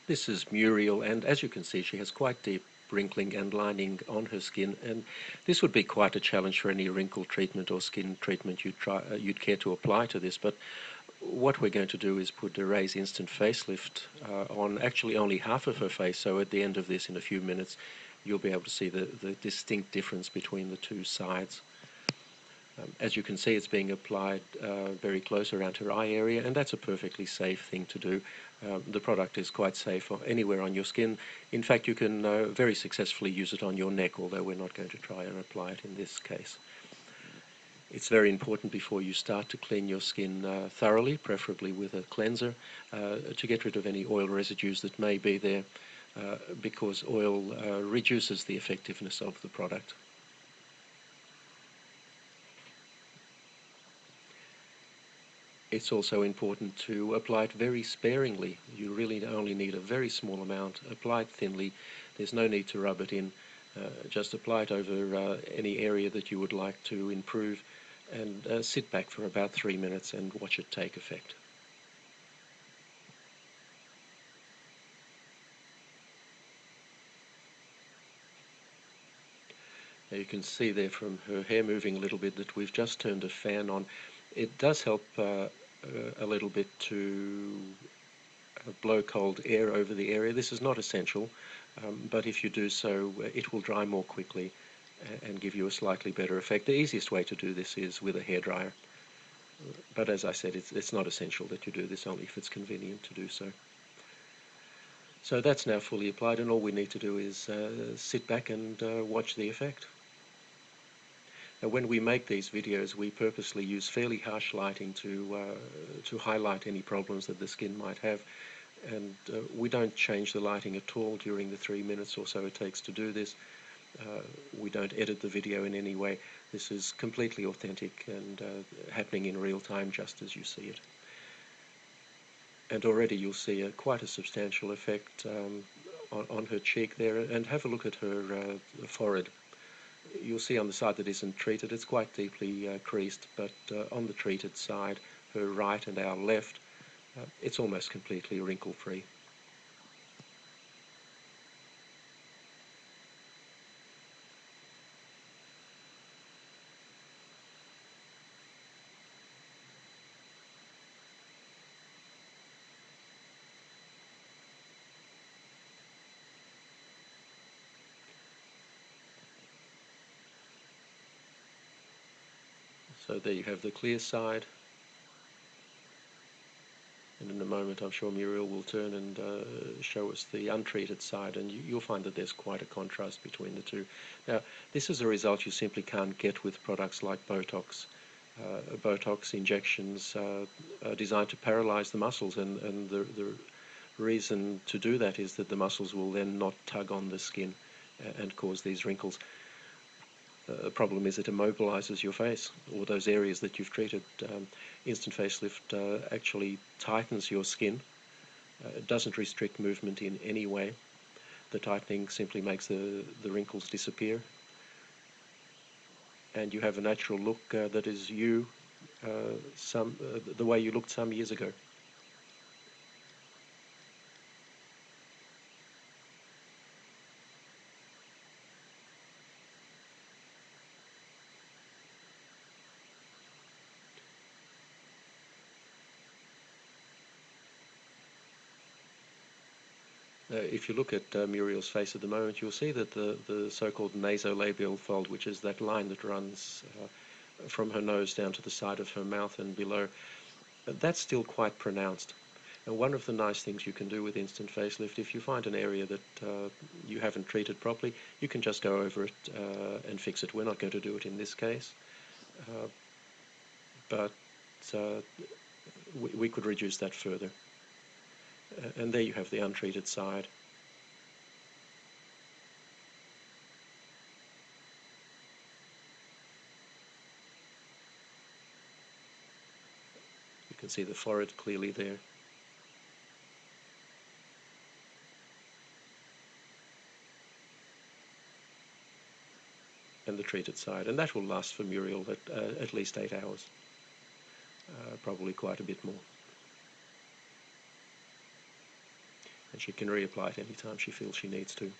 This is Muriel, and as you can see, she has quite deep wrinkling and lining on her skin, and this would be quite a challenge for any wrinkle treatment or skin treatment you'd care to apply to this. But what we're going to do is put a Raise Instant Facelift on actually only half of her face, so at the end of this, in a few minutes, you'll be able to see the distinct difference between the two sides. As you can see, it's being applied very close around her eye area, and that's a perfectly safe thing to do. The product is quite safe anywhere on your skin. In fact, you can very successfully use it on your neck, although we're not going to try and apply it in this case. It's very important before you start to clean your skin thoroughly, preferably with a cleanser, to get rid of any oil residues that may be there, because oil reduces the effectiveness of the product. It's also important to apply it very sparingly. You really only need a very small amount. Apply it thinly. There's no need to rub it in. Just apply it over any area that you would like to improve, and sit back for about 3 minutes and watch it take effect. Now you can see there from her hair moving a little bit that we've just turned a fan on. It does help a little bit to blow cold air over the area. This is not essential, but if you do so, it will dry more quickly and give you a slightly better effect. The easiest way to do this is with a hairdryer, but as I said, it's not essential that you do this, only if it's convenient to do so. So that's now fully applied, and all we need to do is sit back and watch the effect. Now, when we make these videos, we purposely use fairly harsh lighting to highlight any problems that the skin might have, and we don't change the lighting at all during the 3 minutes or so it takes to do this. We don't edit the video in any way. This is completely authentic and happening in real time, just as you see it. And already you'll see quite a substantial effect on her cheek there, and have a look at her forehead. You'll see on the side that isn't treated, it's quite deeply creased, but on the treated side, her right and our left, it's almost completely wrinkle-free. So there you have the clear side, and in a moment I'm sure Muriel will turn and show us the untreated side, and you'll find that there's quite a contrast between the two. Now, this is a result you simply can't get with products like Botox. Botox injections are designed to paralyze the muscles, and the reason to do that is that the muscles will then not tug on the skin and cause these wrinkles. The problem is it immobilizes your face, or those areas that you've treated. Instant facelift actually tightens your skin. It doesn't restrict movement in any way. The tightening simply makes the wrinkles disappear, and you have a natural look that is you, the way you looked some years ago. If you look at Muriel's face at the moment, you'll see that the so-called nasolabial fold, which is that line that runs from her nose down to the side of her mouth and below, that's still quite pronounced. And one of the nice things you can do with instant facelift, if you find an area that you haven't treated properly, you can just go over it and fix it. We're not going to do it in this case, but we could reduce that further. And there you have the untreated side. You can see the forehead clearly there. And the treated side. And that will last for Muriel at least 8 hours. Probably quite a bit more. and she can reapply it anytime she feels she needs to.